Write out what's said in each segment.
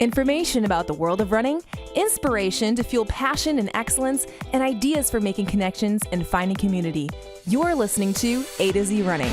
Information about the world of running, inspiration to fuel passion and excellence, and ideas for making connections and finding community. You're listening to AtoZrunning.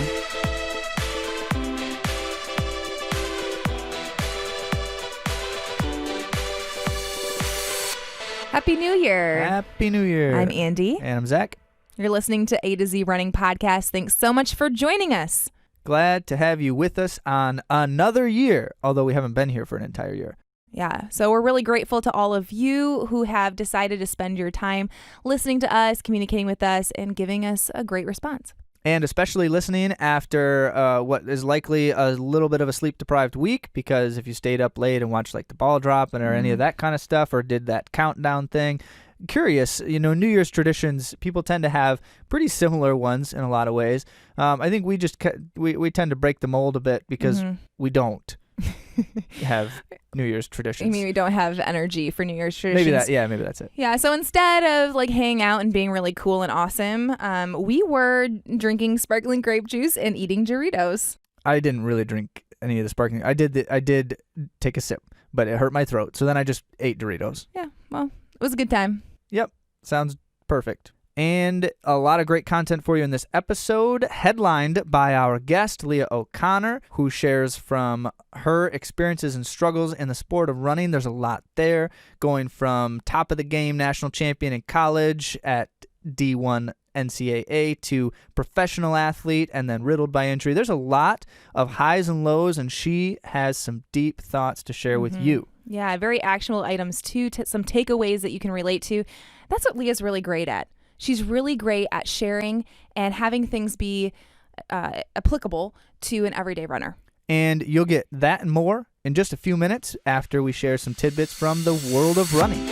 Happy New Year. Happy New Year. I'm Andy. And I'm Zach. You're listening to AtoZrunning podcast. Thanks so much for joining us. Glad to have you with us on another year, although we haven't been here for an entire year. Yeah, so we're really grateful to all of you who have decided to spend your time listening to us, communicating with us, and giving us a great response. And especially listening after what is likely a little bit of a sleep-deprived week, because if you stayed up late and watched like the ball dropping or any of that kind of stuff, or did that countdown thing, curious, New Year's traditions, people tend to have pretty similar ones in a lot of ways. I think we just we tend to break the mold a bit because we don't have New Year's traditions. I mean, we don't have energy for New Year's traditions. Maybe that's it. Yeah, so instead of like hanging out and being really cool and awesome, we were drinking sparkling grape juice and eating Doritos. I didn't really drink any of the sparkling. I did take a sip, but it hurt my throat. So then I just ate Doritos. Yeah, well, it was a good time. Yep, sounds perfect. And a lot of great content for you in this episode, headlined by our guest, Leah O'Connor, who shares from her experiences and struggles in the sport of running. There's a lot there, going from top of the game national champion in college at D1 NCAA to professional athlete and then riddled by injury. There's a lot of highs and lows, and she has some deep thoughts to share with you. Yeah, very actionable items too, some takeaways that you can relate to. That's what Leah's really great at. She's really great at sharing and having things be applicable to an everyday runner. And you'll get that and more in just a few minutes after we share some tidbits from the world of running.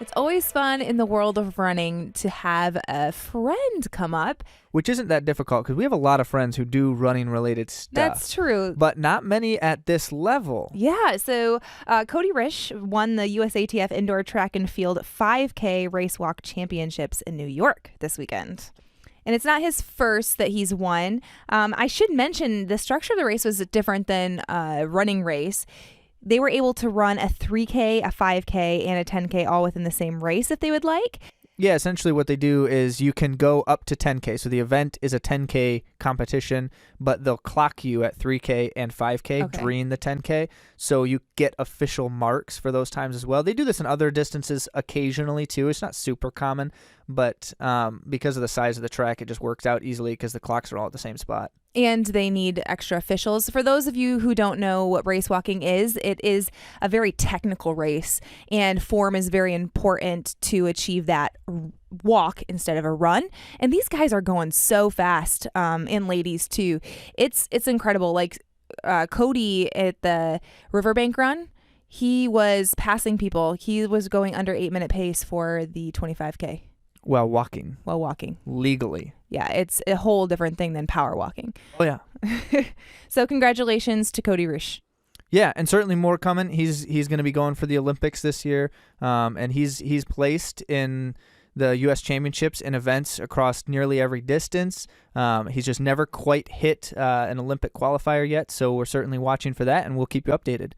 It's always fun in the world of running to have a friend come up. Which isn't that difficult because we have a lot of friends who do running-related stuff. That's true. But not many at this level. Yeah, so Cody Risch won the USATF Indoor Track and Field 5K Race Walk Championships in New York this weekend. And it's not his first that he's won. I should mention the structure of the race was different than a running race. They were able to run a 3K, a 5K, and a 10K all within the same race if they would like. Yeah, essentially what they do is you can go up to 10K. So the event is a 10K competition, but they'll clock you at 3K and 5K during the 10K. So you get official marks for those times as well. They do this in other distances occasionally too. It's not super common, but because of the size of the track, it just works out easily because the clocks are all at the same spot. And they need extra officials. For those of you who don't know what race walking is, it is a very technical race, and form is very important to achieve that walk instead of a run. And these guys are going so fast, and ladies too. It's incredible. Like Cody at the Riverbank run, he was passing people. He was going under 8-minute pace for the 25K. While walking. Legally. Yeah, it's a whole different thing than power walking. Oh, yeah. So congratulations to Cody Risch. Yeah, and certainly more coming. He's going to be going for the Olympics this year, and he's placed in the U.S. Championships in events across nearly every distance. He's just never quite hit an Olympic qualifier yet, so we're certainly watching for that, and we'll keep you updated.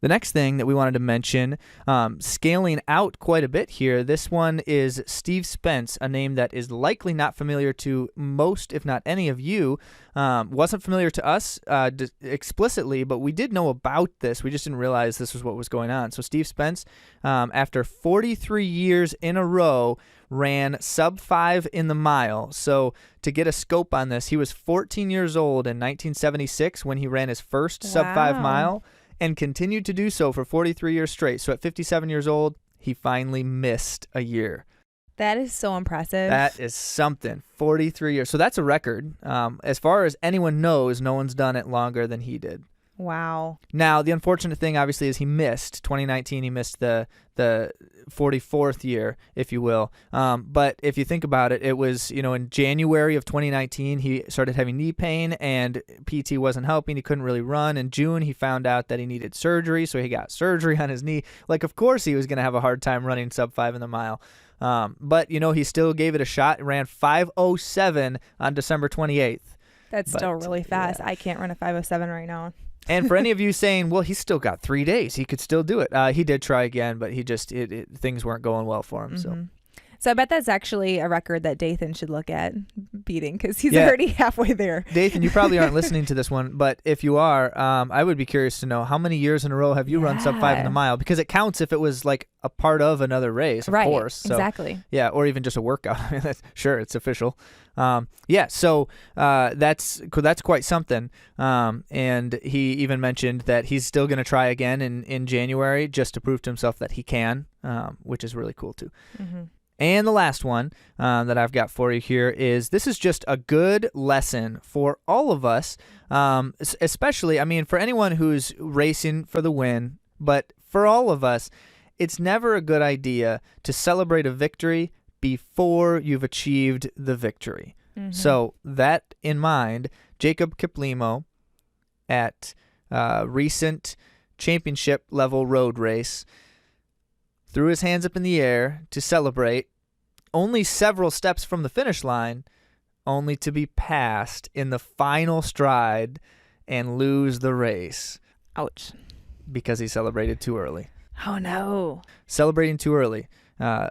The next thing that we wanted to mention, scaling out quite a bit here, this one is Steve Spence, a name that is likely not familiar to most, if not any of you. Wasn't familiar to us explicitly, but we did know about this. We just didn't realize this was what was going on. So Steve Spence, after 43 years in a row, ran sub-5 in the mile. So to get a scope on this, he was 14 years old in 1976 when he ran his first sub-5 mile, and continued to do so for 43 years straight. So at 57 years old, he finally missed a year. That is so impressive. That is something. 43 years. So that's a record. As far as anyone knows, no one's done it longer than he did. Wow. Now, the unfortunate thing, obviously, is he missed 2019. He missed the 44th year, if you will. But if you think about it, it was, in January of 2019, he started having knee pain and PT wasn't helping. He couldn't really run. In June, he found out that he needed surgery, so he got surgery on his knee. Like, of course, he was going to have a hard time running sub 5 in the mile. But, he still gave it a shot and ran 5:07 on December 28th. That's still really fast. Yeah. I can't run a 5:07 right now. And for any of you saying, well, he's still got 3 days, he could still do it. He did try again, but he just things weren't going well for him. So I bet that's actually a record that Dathan should look at beating, because he's already halfway there. Dathan, you probably aren't listening to this one, but if you are, I would be curious to know how many years in a row have you run sub 5 in the mile, because it counts if it was like a part of another race, of course. So, exactly. Yeah, or even just a workout. Sure, it's official. So that's quite something. And he even mentioned that he's still going to try again in January just to prove to himself that he can, which is really cool too. Mm-hmm. And the last one that I've got for you here is, this is just a good lesson for all of us, especially, for anyone who's racing for the win, but for all of us, it's never a good idea to celebrate a victory before you've achieved the victory. Mm-hmm. So that in mind, Jacob Kiplimo at recent championship level road race threw his hands up in the air to celebrate, only several steps from the finish line, only to be passed in the final stride and lose the race. Ouch. Because he celebrated too early. Oh, no. Celebrating too early.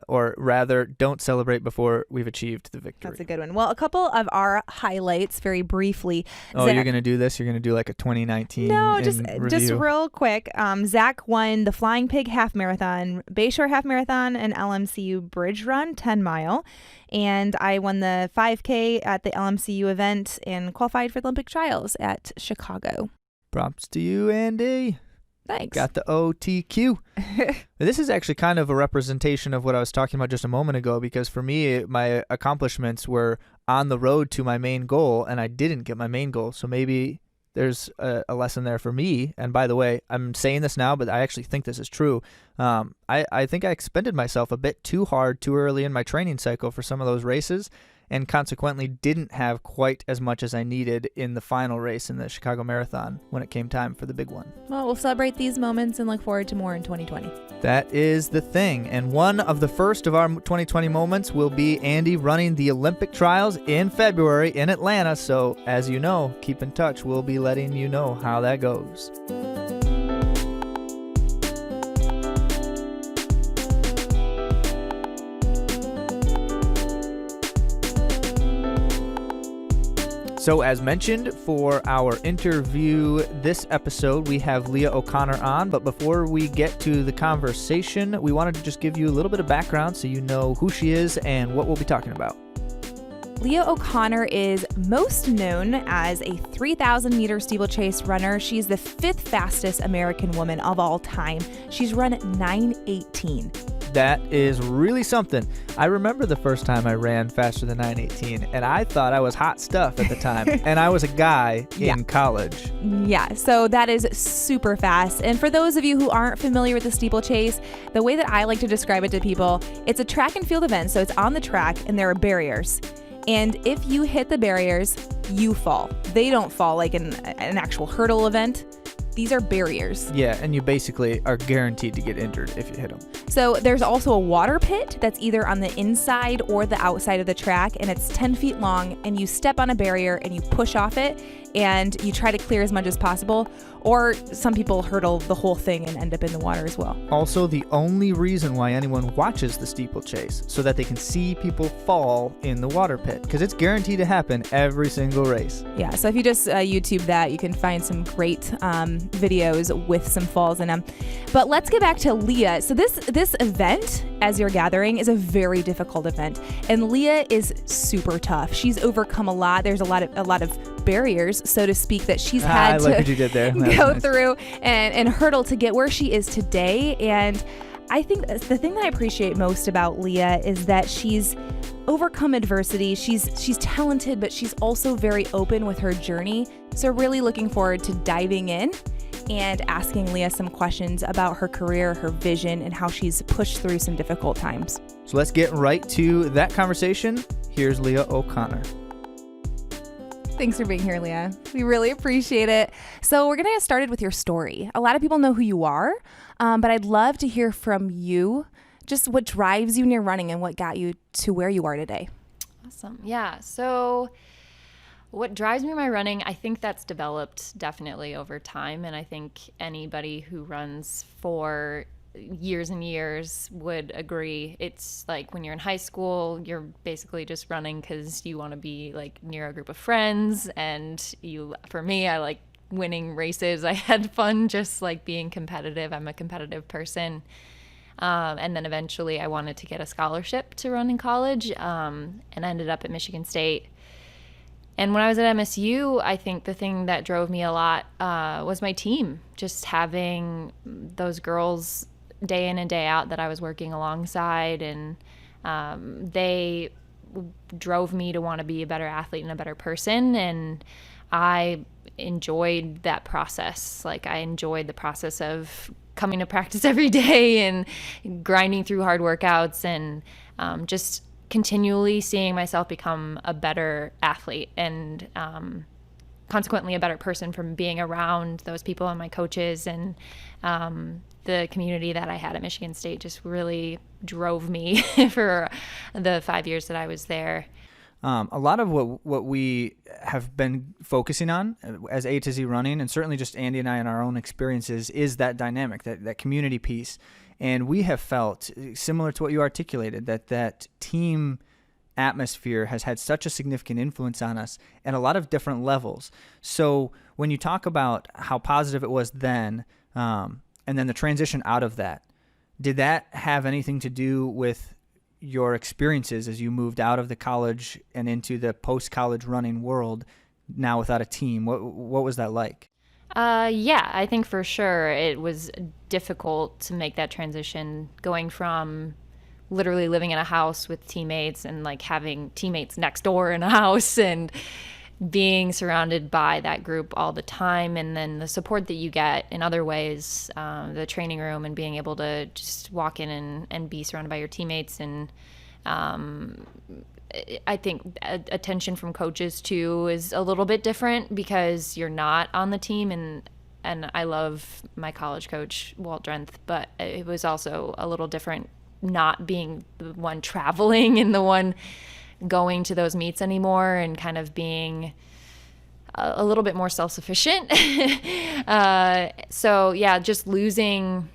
Or rather, don't celebrate before we've achieved the victory. That's a good one. Well, a couple of our highlights, very briefly. Oh, you're going to do this? You're going to do like a 2019 No, just review? real quick. Zach won the Flying Pig Half Marathon, Bayshore Half Marathon, and LMCU Bridge Run 10 mile. And I won the 5K at the LMCU event and qualified for the Olympic trials at Chicago. Props to you, Andy. Thanks. Got the OTQ. This is actually kind of a representation of what I was talking about just a moment ago, because for me, my accomplishments were on the road to my main goal, and I didn't get my main goal. So maybe there's a lesson there for me. And by the way, I'm saying this now, but I actually think this is true. I think I expended myself a bit too hard too early in my training cycle for some of those races, and consequently didn't have quite as much as I needed in the final race in the Chicago Marathon when it came time for the big one. Well, we'll celebrate these moments and look forward to more in 2020. That is the thing. And one of the first of our 2020 moments will be Andy running the Olympic trials in February in Atlanta. So as you know, keep in touch. We'll be letting you know how that goes. So as mentioned, for our interview this episode, we have Leah O'Connor on. But before we get to the conversation, we wanted to just give you a little bit of background so you know who she is and what we'll be talking about. Leah O'Connor is most known as a 3,000-meter steeplechase runner. She's the 5th fastest American woman of all time. She's run 9:18. That is really something. I remember the first time I ran faster than 9:18, and I thought I was hot stuff at the time. And I was a guy in college. Yeah, so that is super fast. And for those of you who aren't familiar with the steeplechase, the way that I like to describe it to people, it's a track and field event. So it's on the track and there are barriers. And if you hit the barriers, you fall. They don't fall like an actual hurdle event. These are barriers. Yeah, and you basically are guaranteed to get injured if you hit them. So there's also a water pit that's either on the inside or the outside of the track, and it's 10 feet long, and you step on a barrier and you push off it, and you try to clear as much as possible, or some people hurdle the whole thing and end up in the water as well. Also, the only reason why anyone watches the steeplechase, so that they can see people fall in the water pit, because it's guaranteed to happen every single race. Yeah, so if you just YouTube that, you can find some great videos with some falls in them. But let's get back to Leah. So this event, as you're gathering, is a very difficult event, and Leah is super tough. She's overcome a lot. There's a lot of barriers, so to speak, that she's had to what you did there. go through and hurdle to get where she is today. And I think the thing that I appreciate most about Leah is that she's overcome adversity. She's talented, but she's also very open with her journey. So really looking forward to diving in and asking Leah some questions about her career, her vision, and how she's pushed through some difficult times. So let's get right to that conversation. Here's Leah O'Connor. Thanks for being here, Leah. We really appreciate it. So we're going to get started with your story. A lot of people know who you are, but I'd love to hear from you. just what drives you in your running and what got you to where you are today. Awesome. Yeah. So what drives me in my running, I think that's developed definitely over time. And I think anybody who runs for years and years would agree. It's like when you're in high school, you're basically just running because you want to be like near a group of friends. And for me, I like winning races. I had fun just like being competitive. I'm a competitive person. And then eventually I wanted to get a scholarship to run in college, and I ended up at Michigan State. And when I was at MSU, I think the thing that drove me a lot was my team. Just having those girls day in and day out that I was working alongside, and they drove me to want to be a better athlete and a better person. And I enjoyed that process. Like, I enjoyed the process of coming to practice every day and grinding through hard workouts, and just continually seeing myself become a better athlete, and consequently a better person from being around those people and my coaches. And the community that I had at Michigan State just really drove me for the 5 years that I was there. A lot of what we have been focusing on as A to Z running, and certainly just Andy and I in our own experiences, is that dynamic, that community piece. And we have felt, similar to what you articulated, that team atmosphere has had such a significant influence on us at a lot of different levels. So when you talk about how positive it was then, and then the transition out of that, did that have anything to do with your experiences as you moved out of the college and into the post-college running world now without a team? What was that like? Yeah, I think for sure it was difficult to make that transition, going from literally living in a house with teammates and like having teammates next door in a house and being surrounded by that group all the time, and then the support that you get in other ways, the training room, and being able to just walk in and be surrounded by your teammates. And I think attention from coaches too is a little bit different because you're not on the team, and I love my college coach, Walt Drenth, but it was also a little different not being the one traveling and the one going to those meets anymore, and kind of being a little bit more self-sufficient. So yeah, just losing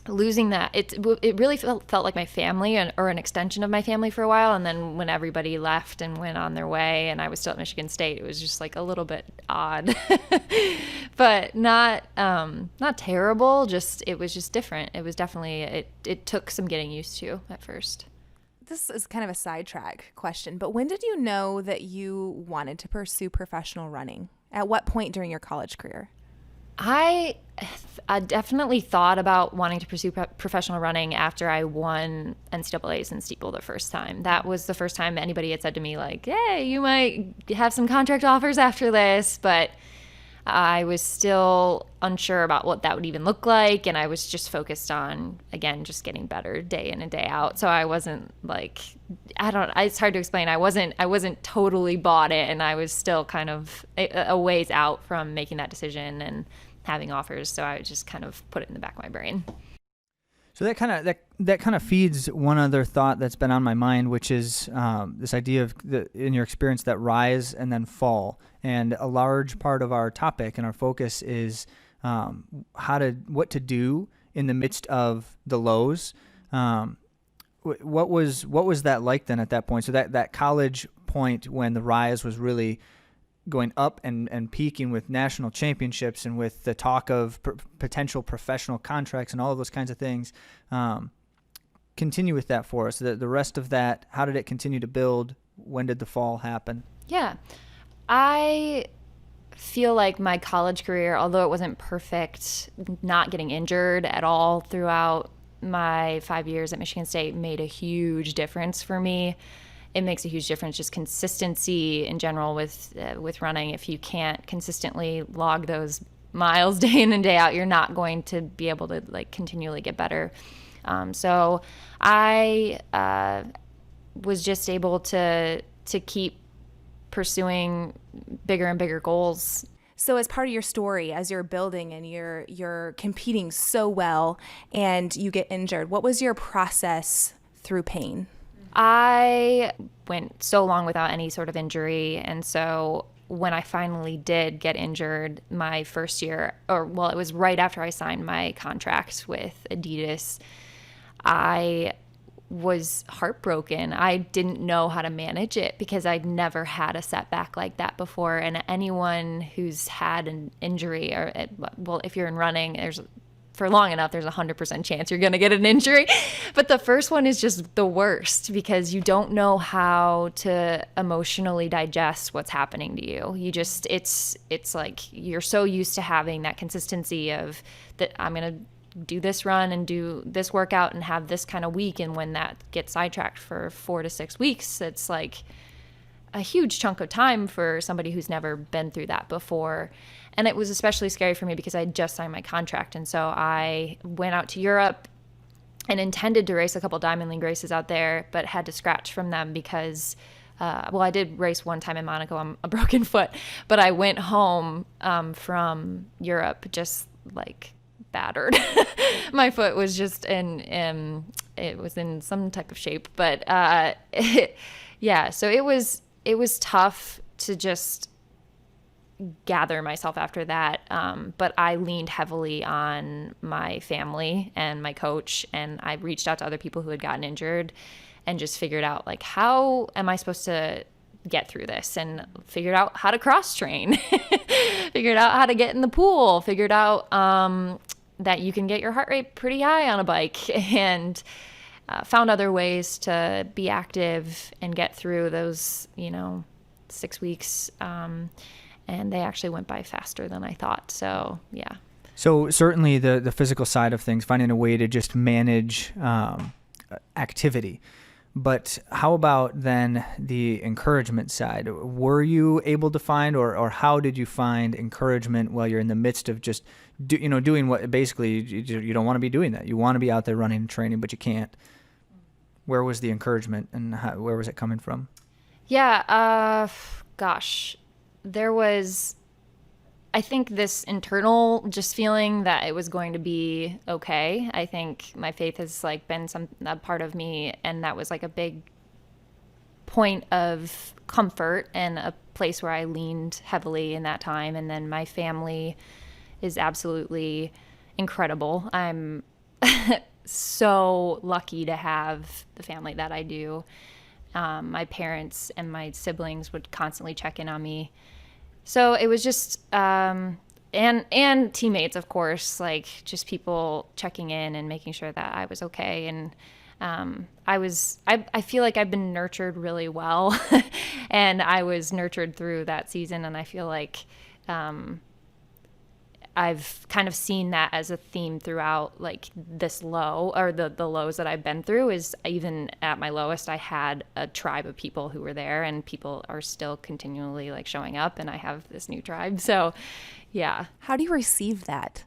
that, it really felt like my family, or an extension of my family for a while. And then when everybody left and went on their way and I was still at Michigan State, it was just like a little bit odd, but not terrible. It was just different. It was definitely, it took some getting used to at first. This is kind of a sidetrack question, but when did you know that you wanted to pursue professional running? At what point during your college career? I definitely thought about wanting to pursue professional running after I won NCAAs in steeple the first time. That was the first time anybody had said to me, like, hey, you might have some contract offers after this, but I was still unsure about what that would even look like, and I was just focused on, again, just getting better day in and day out. So I wasn't like, it's hard to explain. I wasn't totally bought it, and I was still kind of a ways out from making that decision and having offers. So I just kind of put it in the back of my brain. So that kind of feeds one other thought that's been on my mind, which is this idea of in your experience, that rise and then fall. And a large part of our topic and our focus is what to do in the midst of the lows. What was that like then at that point? So that college point when the rise was really going up and peaking with national championships and with the talk of potential professional contracts and all of those kinds of things. Continue with that for us. The rest of that, how did it continue to build? When did the fall happen? Yeah. I feel like my college career, although it wasn't perfect, not getting injured at all throughout my 5 years at Michigan State made a huge difference for me. It makes a huge difference, just consistency in general with running. If you can't consistently log those miles day in and day out, you're not going to be able to like continually get better. So I was just able to keep pursuing bigger and bigger goals. So as part of your story, as you're building and you're competing so well and you get injured, what was your process through pain? I went so long without any sort of injury, and so when I finally did get injured my first year, it was right after I signed my contract with Adidas, I was heartbroken. I didn't know how to manage it because I'd never had a setback like that before. And anyone who's had an injury, if you're in running, for long enough, there's 100% chance you're going to get an injury. But the first one is just the worst because you don't know how to emotionally digest what's happening to you. It's like you're so used to having that consistency of that I'm going to do this run and do this workout and have this kind of week. And when that gets sidetracked for 4 to 6 weeks, it's like a huge chunk of time for somebody who's never been through that before. And it was especially scary for me because I had just signed my contract. And so I went out to Europe and intended to race a couple Diamond League races out there, but had to scratch from them because, I did race one time in Monaco on a broken foot, but I went home from Europe just like battered. My foot was just it was in some type of shape, but so it was tough to just gather myself after that. But I leaned heavily on my family and my coach, and I reached out to other people who had gotten injured and just figured out like, how am I supposed to get through this, and figured out how to cross train, figured out how to get in the pool, figured out that you can get your heart rate pretty high on a bike, and found other ways to be active and get through those, 6 weeks. And they actually went by faster than I thought. So, yeah. So certainly the physical side of things, finding a way to just manage activity. But how about then the encouragement side? Were you able to find, or how did you find encouragement while you're in the midst of just doing what basically you don't want to be doing that? You want to be out there running and training, but you can't. Where was the encouragement, and where was it coming from? Yeah, there was, I think, this internal just feeling that it was going to be okay. I think my faith has like been a part of me, and that was like a big point of comfort and a place where I leaned heavily in that time. And then my family is absolutely incredible. I'm so lucky to have the family that I do. My parents and my siblings would constantly check in on me. So it was just, and teammates, of course, like just people checking in and making sure that I was okay. And I feel like I've been nurtured really well, and I was nurtured through that season. And I feel like I've kind of seen that as a theme throughout like this low, or the lows that I've been through, is even at my lowest, I had a tribe of people who were there, and people are still continually like showing up, and I have this new tribe. So yeah. How do you receive that?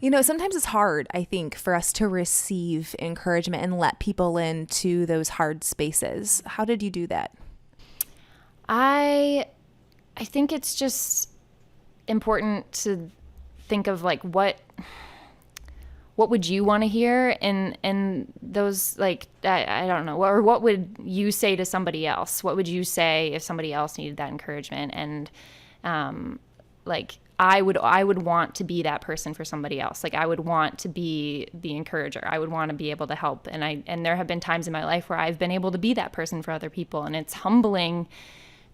Sometimes it's hard, I think, for us to receive encouragement and let people into those hard spaces. How did you do that? I think it's just important to think of like what would you want to hear in those, like, I don't know, or what would you say to somebody else? What would you say if somebody else needed that encouragement? And like I would want to be that person for somebody else. Like I would want to be the encourager. I would want to be able to help. And there have been times in my life where I've been able to be that person for other people, and it's humbling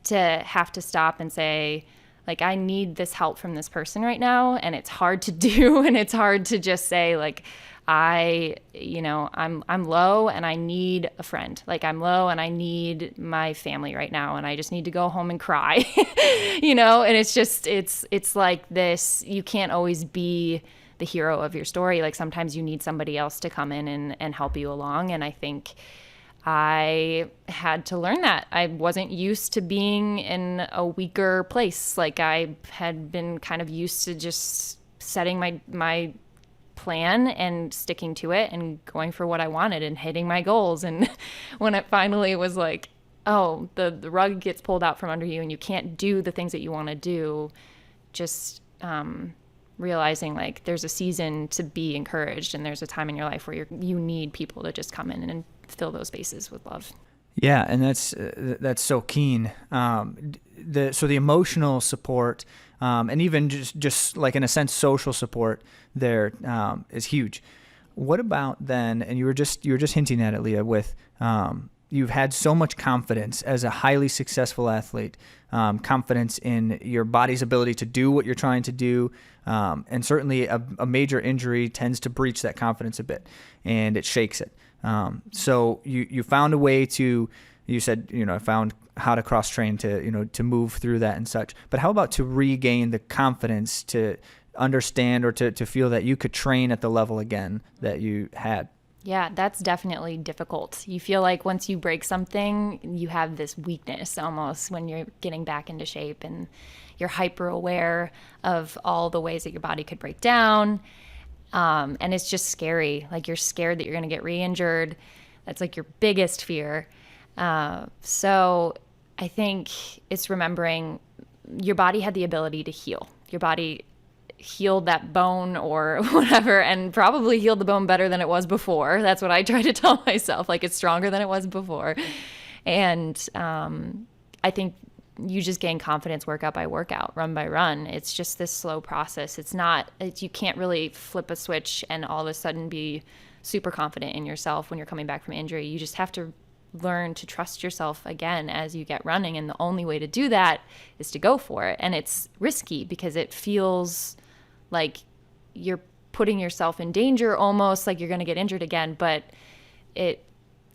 to have to stop and say, like, I need this help from this person right now. And it's hard to do. And it's hard to just say, like, I'm low and I need a friend. Like, I'm low and I need my family right now. And I just need to go home and cry, and it's just, it's like this, you can't always be the hero of your story. Like sometimes you need somebody else to come in and help you along. And I think I had to learn that. I wasn't used to being in a weaker place. Like I had been kind of used to just setting my plan and sticking to it and going for what I wanted and hitting my goals. And when it finally was like, oh, the rug gets pulled out from under you and you can't do the things that you want to do, just realizing like there's a season to be encouraged, and there's a time in your life where you need people to just come in and fill those spaces with love. Yeah, and that's so keen. So the emotional support, and even just like in a sense social support there is huge. What about then? And you were just hinting at it, Leah. With you've had so much confidence as a highly successful athlete, confidence in your body's ability to do what you're trying to do, and certainly a major injury tends to breach that confidence a bit, and it shakes it. So you found a way to, you said, I found how to cross train to, to move through that and such, but how about to regain the confidence to understand or to feel that you could train at the level again that you had? Yeah, that's definitely difficult. You feel like once you break something, you have this weakness almost when you're getting back into shape, and you're hyper aware of all the ways that your body could break down. And it's just scary. Like you're scared that you're going to get re-injured. That's like your biggest fear. So I think it's remembering your body had the ability to heal. Your body healed that bone or whatever, and probably healed the bone better than it was before. That's what I try to tell myself. Like it's stronger than it was before. And I think you just gain confidence workout by workout, run by run. It's just this slow process. You can't really flip a switch and all of a sudden be super confident in yourself when you're coming back from injury. You just have to learn to trust yourself again as you get running. And the only way to do that is to go for it. And it's risky because it feels like you're putting yourself in danger, almost like you're going to get injured again. But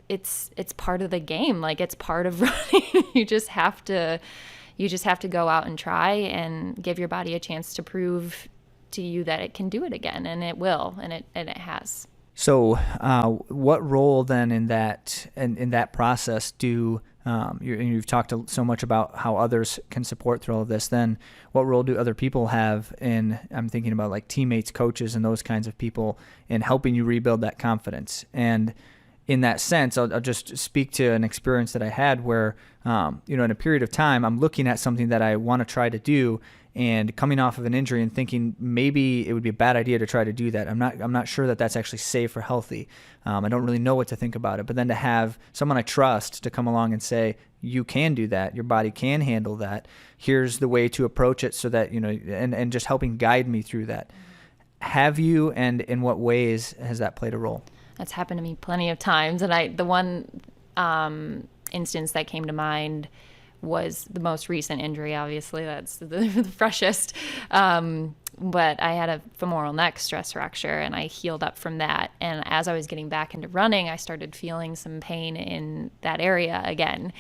it's part of the game. Like it's part of running. You just have to go out and try and give your body a chance to prove to you that it can do it again, and it will, and it has. So, what role then in that process do you've talked so much about how others can support through all of this? Then, what role do other people have in? I'm thinking about like teammates, coaches, and those kinds of people in helping you rebuild that confidence. And in that sense, I'll just speak to an experience that I had where, in a period of time, I'm looking at something that I want to try to do, and coming off of an injury and thinking maybe it would be a bad idea to try to do that. I'm not sure that that's actually safe or healthy. I don't really know what to think about it. But then to have someone I trust to come along and say, you can do that, your body can handle that, here's the way to approach it, so that, and just helping guide me through that. Have you, and in what ways has that played a role? That's happened to me plenty of times. And the one instance that came to mind was the most recent injury. Obviously, that's the freshest. But I had a femoral neck stress fracture, and I healed up from that. And as I was getting back into running, I started feeling some pain in that area again.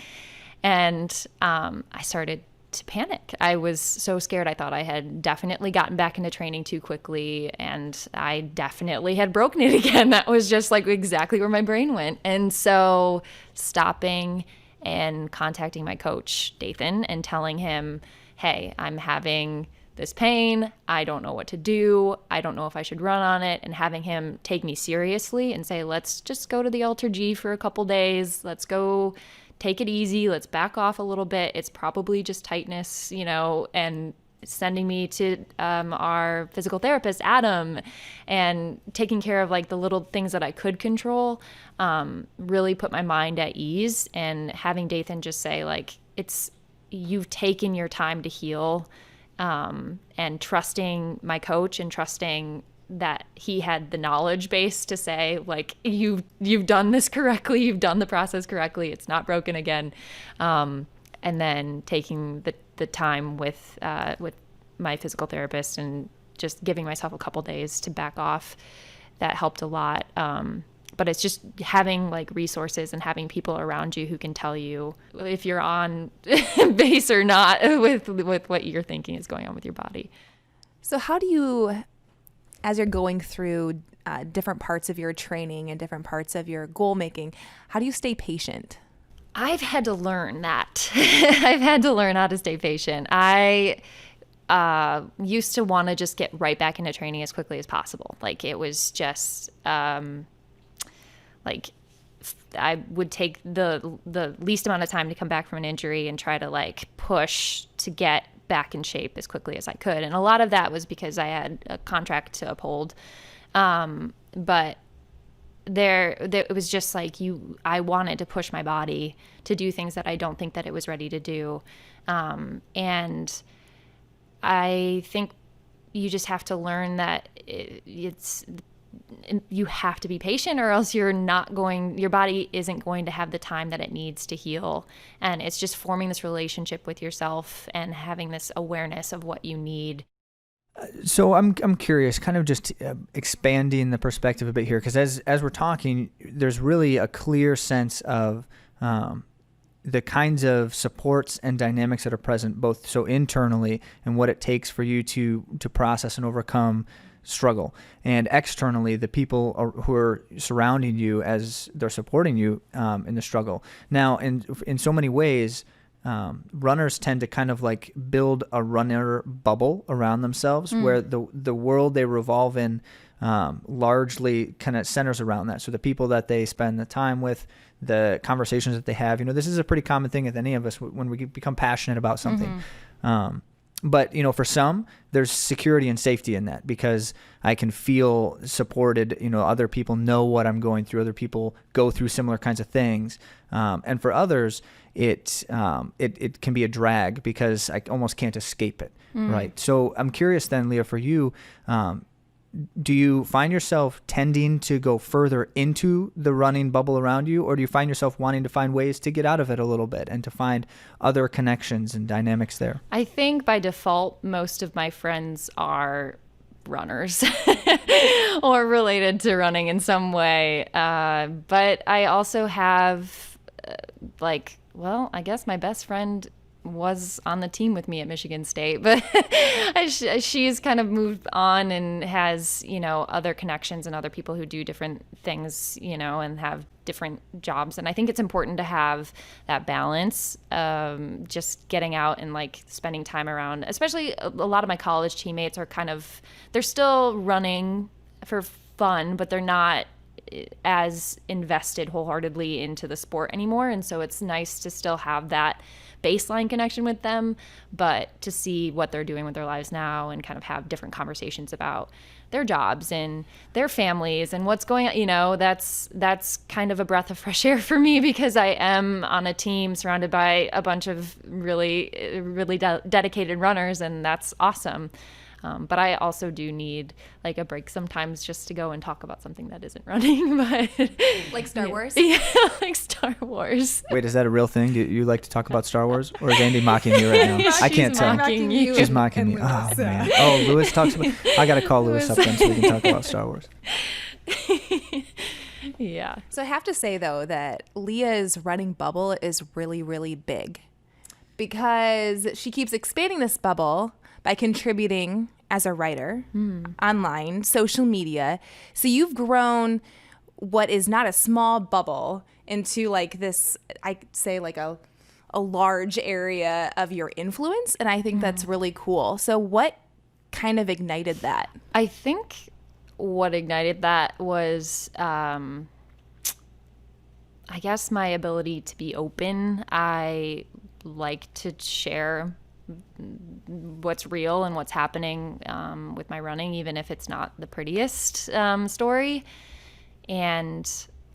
And I started to panic. I was so scared. I thought I had definitely gotten back into training too quickly, and I definitely had broken it again. That was just like exactly where my brain went. And so stopping and contacting my coach, Dathan, and telling him, hey, I'm having this pain. I don't know what to do. I don't know if I should run on it. And having him take me seriously and say, let's just go to the Alter G for a couple days. Let's go take it easy. Let's back off a little bit. It's probably just tightness, and sending me to our physical therapist, Adam, and taking care of like the little things that I could control, really put my mind at ease. And having Dathan just say like, you've taken your time to heal, and trusting my coach and trusting that he had the knowledge base to say like, you've done this correctly, you've done the process correctly, it's not broken again. And then taking the time with my physical therapist and just giving myself a couple days to back off, that helped a lot. But it's just having like resources and having people around you who can tell you if you're on base or not with what you're thinking is going on with your body. So how do you, as you're going through different parts of your training and different parts of your goal making, how do you stay patient? I've had to learn that. I've had to learn how to stay patient. I used to want to just get right back into training as quickly as possible. Like it was just like I would take the least amount of time to come back from an injury and try to like push to get back in shape as quickly as I could. And a lot of that was because I had a contract to uphold. But there it was just like I wanted to push my body to do things that I don't think that it was ready to do. And I think you just have to learn that you have to be patient, or else your body isn't going to have the time that it needs to heal. And it's just forming this relationship with yourself and having this awareness of what you need. So I'm curious, kind of just expanding the perspective a bit here, because as we're talking, there's really a clear sense of the kinds of supports and dynamics that are present, both so internally and what it takes for you to process and overcome struggle, and externally the people who are surrounding you as they're supporting you in the struggle. Now, in so many ways, runners tend to kind of like build a runner bubble around themselves, where the world they revolve in largely kind of centers around that. So the people that they spend the time with, the conversations that they have, this is a pretty common thing with any of us when we become passionate about something. But, for some, there's security and safety in that, because I can feel supported. Other people know what I'm going through. Other people go through similar kinds of things. And for others, it can be a drag, because I almost can't escape it. Right. So I'm curious then, Leah, for you, do you find yourself tending to go further into the running bubble around you, or do you find yourself wanting to find ways to get out of it a little bit and to find other connections and dynamics there? I think by default, most of my friends are runners or related to running in some way. But I also have I guess my best friend was on the team with me at Michigan State, but she's kind of moved on and has, other connections and other people who do different things, and have different jobs. And I think it's important to have that balance, just getting out and like spending time around, especially a lot of my college teammates are they're still running for fun, but they're not as invested wholeheartedly into the sport anymore. And so it's nice to still have that baseline connection with them, but to see what they're doing with their lives now and kind of have different conversations about their jobs and their families and what's going on, that's kind of a breath of fresh air for me, because I am on a team surrounded by a bunch of really, really dedicated runners, and that's awesome. But I also do need like a break sometimes, just to go and talk about something that isn't running. But like Star Wars? Yeah, like Star Wars. Wait, is that a real thing? Do you like to talk about Star Wars? Or is Andy mocking you right now? I can't tell. She's mocking you. Oh, man. Oh, Lewis talks about... I got to call Lewis up then so we can talk about Star Wars. Yeah. So I have to say, though, that Leah's running bubble is really, really big, because she keeps expanding this bubble by contributing as a writer online, social media. So you've grown what is not a small bubble into like this, I'd say like a large area of your influence. And I think that's really cool. So what kind of ignited that? I think what ignited that was, I guess, my ability to be open. I like to share what's real and what's happening with my running, even if it's not the prettiest story. And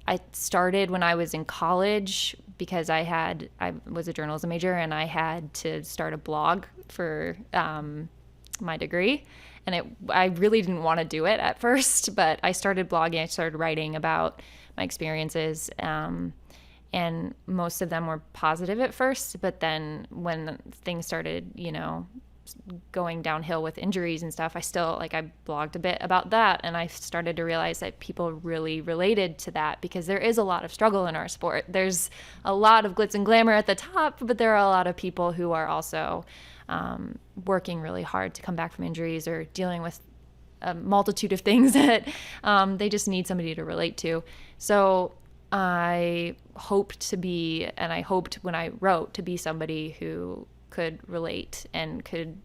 I started when I was in college, because I was a journalism major, and I had to start a blog for my degree. And I really didn't want to do it at first, but I started blogging. I started writing about my experiences. And most of them were positive at first, but then when things started, going downhill with injuries and stuff, I blogged a bit about that. And I started to realize that people really related to that, because there is a lot of struggle in our sport. There's a lot of glitz and glamour at the top, but there are a lot of people who are also working really hard to come back from injuries, or dealing with a multitude of things that they just need somebody to relate to. So I hoped when I wrote, to be somebody who could relate and could,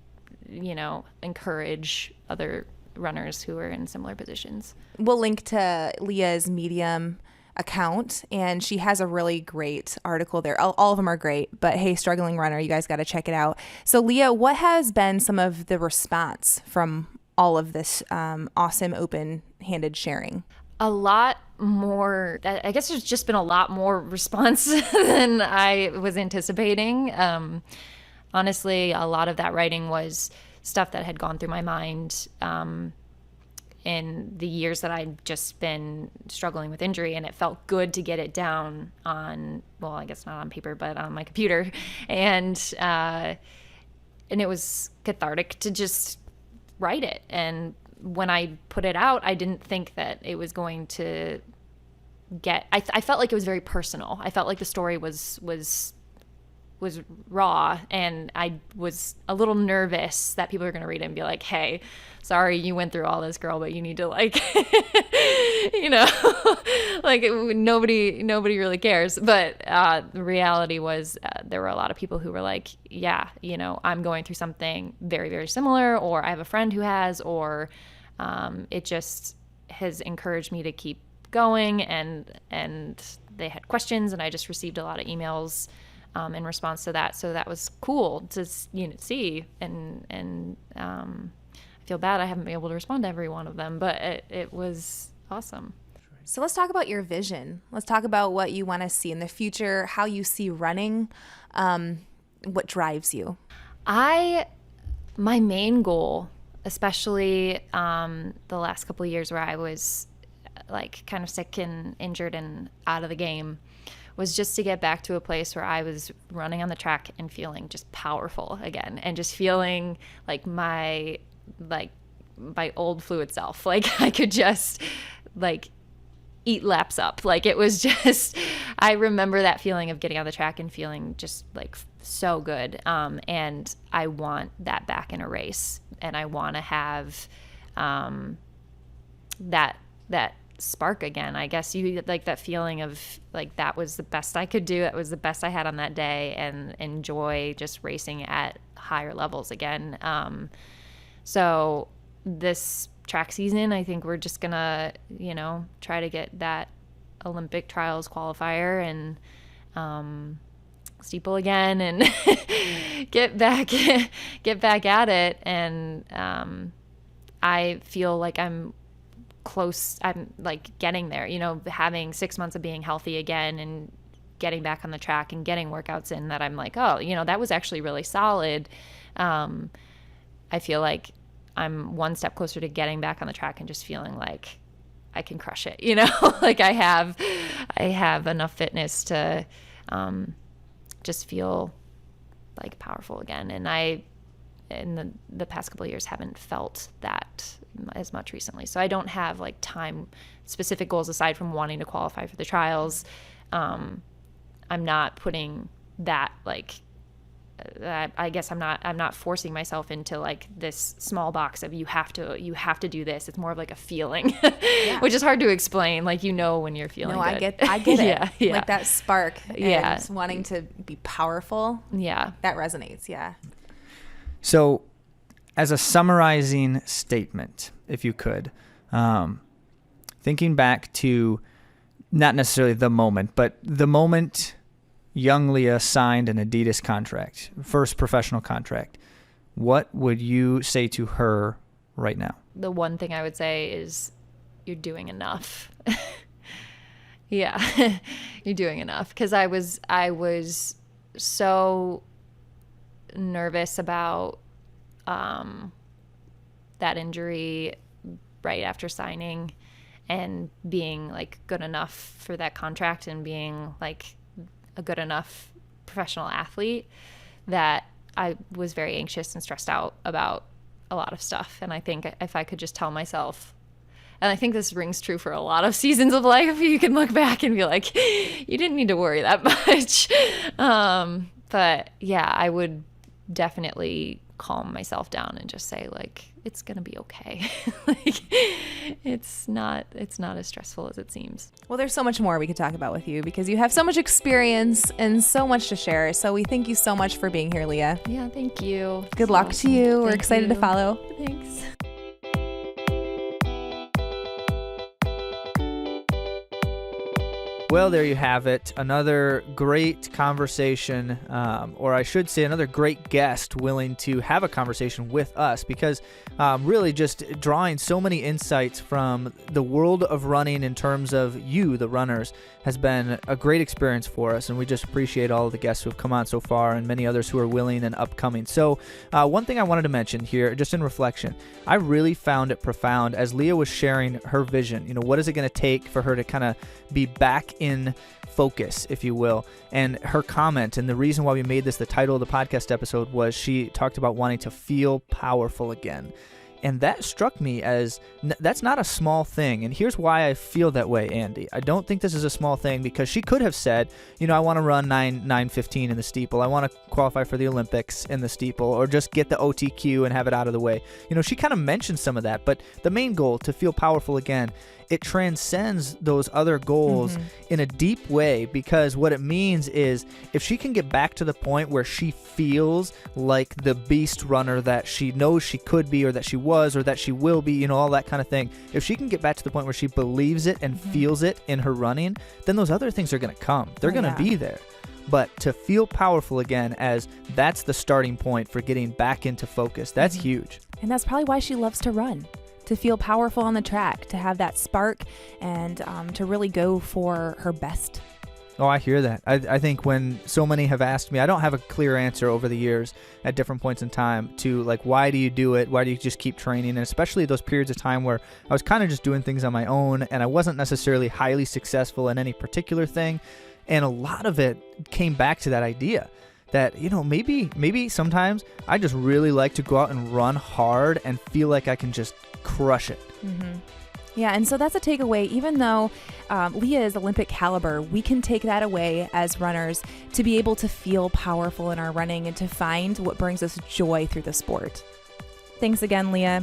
encourage other runners who are in similar positions. We'll link to Leah's Medium account, and she has a really great article there. All of them are great, but hey, struggling runner, you guys got to check it out. So Leah, what has been some of the response from all of this awesome open-handed sharing? A lot more, I guess there's just been a lot more response than I was anticipating. Honestly, a lot of that writing was stuff that had gone through my mind in the years that I'd just been struggling with injury, and it felt good to get it down on, well, I guess not on paper, but on my computer. And it was cathartic to just write it. And when I put it out, I didn't think that it was going to get, I felt like it was very personal. I felt like the story was raw, and I was a little nervous that people are going to read it and be like, hey, sorry you went through all this, girl, but you need to like, you know, like nobody really cares. But the reality was there were a lot of people who were like, yeah, you know, I'm going through something very, very similar, or I have a friend who has, or it just has encouraged me to keep going. And they had questions, and I just received a lot of emails in response to that. So that was cool to, you know, see, and I feel bad I haven't been able to respond to every one of them, but it was awesome. So let's talk about your vision. Let's talk about what you want to see in the future, how you see running, what drives you. My main goal, especially the last couple of years where I was like kind of sick and injured and out of the game, was just to get back to a place where I was running on the track and feeling just powerful again, and just feeling like my old fluid self. Like I could just like eat laps up. Like it was just, I remember that feeling of getting on the track and feeling just like so good. And I want that back in a race, and I want to have that spark again. I guess you like that feeling of like that was the best I could do. It was the best I had on that day, and enjoy just racing at higher levels again. So this track season, I think we're just gonna, you know, try to get that Olympic trials qualifier and steeple again, and get back at it. And I feel like I'm close. I'm like getting there, you know, having 6 months of being healthy again and getting back on the track and getting workouts in that I'm like, oh, you know, that was actually really solid. I feel like I'm one step closer to getting back on the track and just feeling like I can crush it, you know, like I have enough fitness to just feel like powerful again. And I, in the past couple of years, haven't felt that as much recently. So I don't have like time specific goals aside from wanting to qualify for the trials. I'm not putting that like, I guess I'm not forcing myself into like this small box of you have to do this. It's more of like a feeling, yeah. Which is hard to explain. Like, you know, when you're feeling good. I get it. Yeah. Like that spark and yeah. wanting to be powerful. Yeah. That resonates. Yeah. So as a summarizing statement, if you could, thinking back to not necessarily the moment, but the moment young Leah signed an Adidas contract, first professional contract, what would you say to her right now? The one thing I would say is you're doing enough. Yeah, you're doing enough. Because I was so nervous about that injury right after signing, and being like good enough for that contract, and being like a good enough professional athlete, that I was very anxious and stressed out about a lot of stuff. And I think if I could just tell myself, and I think this rings true for a lot of seasons of life, you can look back and be like, you didn't need to worry that much. But yeah, I would definitely calm myself down and just say like, it's gonna be okay. Like it's not as stressful as it seems. Well, there's so much more we could talk about with you, because you have so much experience and so much to share. So we thank you so much for being here, Leah. Yeah, thank you. Good luck to you. We're excited to follow. Thanks. Well, there you have it. Another great conversation, or I should say another great guest willing to have a conversation with us, because really just drawing so many insights from the world of running in terms of you, the runners, has been a great experience for us, and we just appreciate all of the guests who have come on so far and many others who are willing and upcoming. So one thing I wanted to mention here, just in reflection, I really found it profound as Leah was sharing her vision. You know, what is it going to take for her to kind of be back in focus, if you will? And her comment, and the reason why we made this the title of the podcast episode, was she talked about wanting to feel powerful again. And that struck me as that's not a small thing. And here's why I feel that way, Andy. I don't think this is a small thing, because she could have said, you know, I want to run 9:15 in the steeple. I want to qualify for the Olympics in the steeple, or just get the OTQ and have it out of the way. You know, she kind of mentioned some of that, but the main goal, to feel powerful again, it transcends those other goals in a deep way, because what it means is if she can get back to the point where she feels like the beast runner that she knows she could be, or that she was, or that she will be, you know, all that kind of thing, if she can get back to the point where she believes it and feels it in her running, then those other things are going to come. They're going to be there. But to feel powerful again, as that's the starting point for getting back into focus, that's huge. And that's probably why she loves to run. To feel powerful on the track, to have that spark, and to really go for her best. Oh, I hear that. I think when so many have asked me, I don't have a clear answer over the years at different points in time to, like, why do you do it? Why do you just keep training? And especially those periods of time where I was kind of just doing things on my own, and I wasn't necessarily highly successful in any particular thing. And a lot of it came back to that idea that, you know, maybe sometimes I just really like to go out and run hard and feel like I can just crush it. Yeah, and so that's a takeaway. Even though Leah is Olympic caliber, we can take that away as runners to be able to feel powerful in our running and to find what brings us joy through the sport. Thanks again, Leah.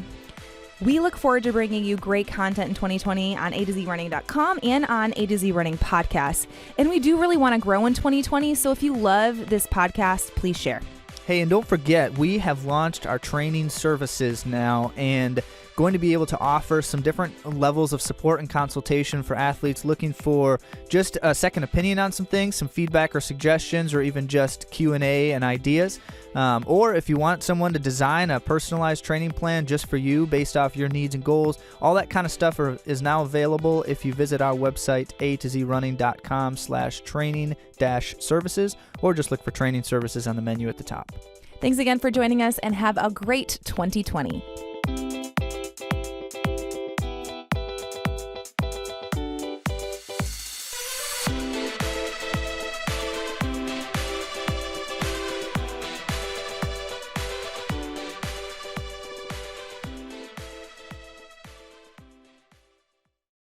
We look forward to bringing you great content in 2020 on AtoZrunning.com and on AtoZ Running Podcast. And we do really want to grow in 2020, so if you love this podcast, please share. Hey, and don't forget, we have launched our training services now, and going to be able to offer some different levels of support and consultation for athletes looking for just a second opinion on some things, some feedback or suggestions, or even just Q&A and ideas. Or if you want someone to design a personalized training plan just for you based off your needs and goals, all that kind of stuff is now available if you visit our website, atozrunning.com/training-services, or just look for training services on the menu at the top. Thanks again for joining us, and have a great 2020.